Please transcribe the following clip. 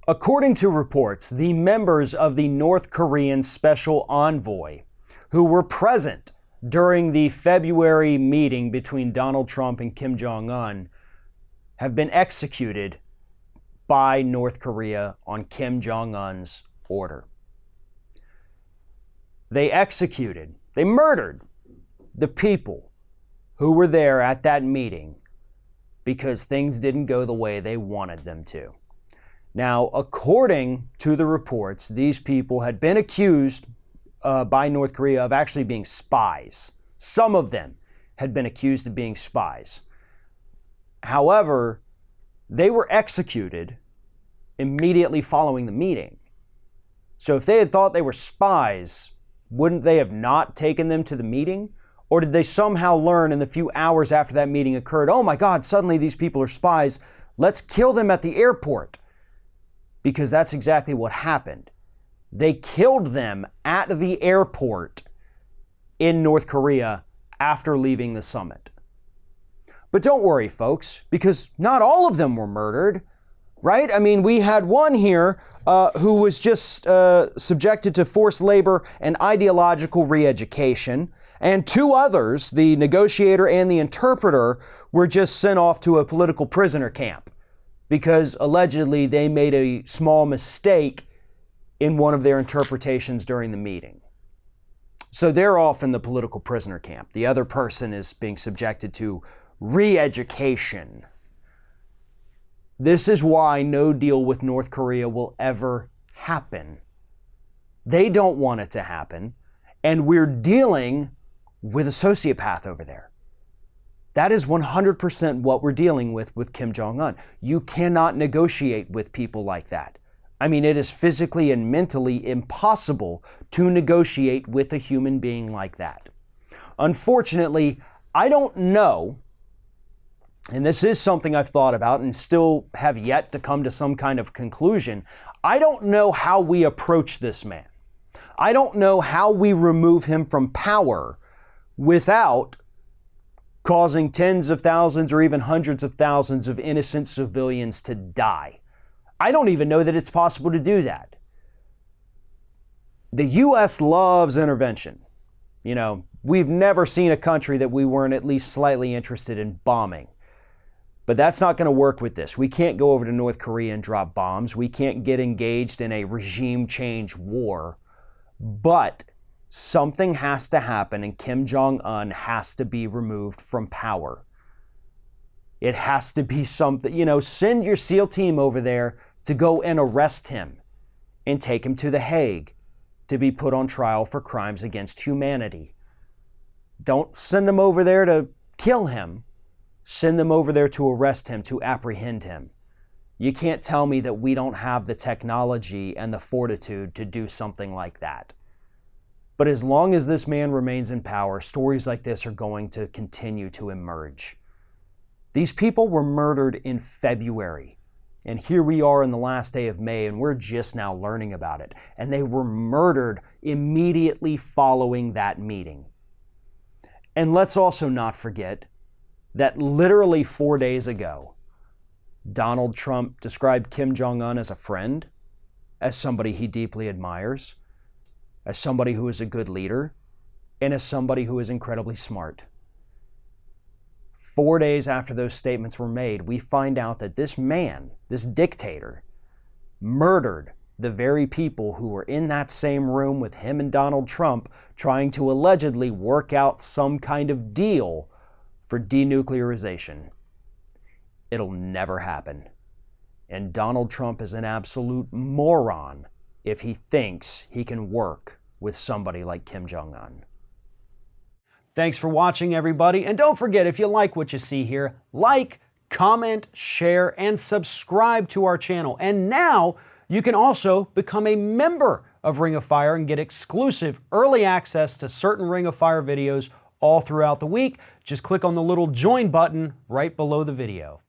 According to reports, the members of the North Korean Special Envoy who were present during the February meeting between Donald Trump and Kim Jong-un have been executed by North Korea on Kim Jong-un's order. They murdered the people who were there at that meeting because things didn't go the way they wanted them to. Now, according to the reports, these people had been accused by North Korea of actually being spies. Some of them had been accused of being spies. However, they were executed immediately following the meeting. So if they had thought they were spies, wouldn't they have not taken them to the meeting? Or did they somehow learn in the few hours after that meeting occurred, oh my God, suddenly these people are spies, let's kill them at the airport? Because that's exactly what happened. They killed them at the airport in North Korea after leaving the summit. But don't worry, folks, because not all of them were murdered, right? I mean, we had one here who was just subjected to forced labor and ideological re-education, and two others, the negotiator and the interpreter, were just sent off to a political prisoner camp because allegedly they made a small mistake in one of their interpretations during the meeting. So they're off in the political prisoner camp. The other person is being subjected to re-education. This is why no deal with North Korea will ever happen. They don't want it to happen, and we're dealing with a sociopath over there. That is 100% what we're dealing with Kim Jong-un. You cannot negotiate with people like that. I mean, it is physically and mentally impossible to negotiate with a human being like that. Unfortunately, I don't know, and this is something I've thought about and still have yet to come to some kind of conclusion. I don't know how we approach this man. I don't know how we remove him from power without causing tens of thousands or even hundreds of thousands of innocent civilians to die. I don't even know that it's possible to do that. The U.S. loves intervention. You know, we've never seen a country that we weren't at least slightly interested in bombing. But that's not going to work with this. We can't go over to North Korea and drop bombs. We can't get engaged in a regime change war. But something has to happen, and Kim Jong-un has to be removed from power. It has to be something, send your SEAL team over there to go and arrest him and take him to The Hague to be put on trial for crimes against humanity. Don't send them over there to kill him. Send them over there to arrest him, to apprehend him. You can't tell me that we don't have the technology and the fortitude to do something like that. But as long as this man remains in power, stories like this are going to continue to emerge. These people were murdered in February, and here we are in the last day of May, and we're just now learning about it. And they were murdered immediately following that meeting. And let's also not forget that literally 4 days ago, Donald Trump described Kim Jong-un as a friend, as somebody he deeply admires, as somebody who is a good leader, and as somebody who is incredibly smart. 4 days after those statements were made, we find out that this man, this dictator, murdered the very people who were in that same room with him and Donald Trump trying to allegedly work out some kind of deal for denuclearization. It'll never happen. And Donald Trump is an absolute moron if he thinks he can work with somebody like Kim Jong-un. Thanks for watching, everybody. And don't forget, if you like what you see here, like, comment, share, and subscribe to our channel. And now you can also become a member of Ring of Fire and get exclusive early access to certain Ring of Fire videos all throughout the week. Just click on the little join button right below the video.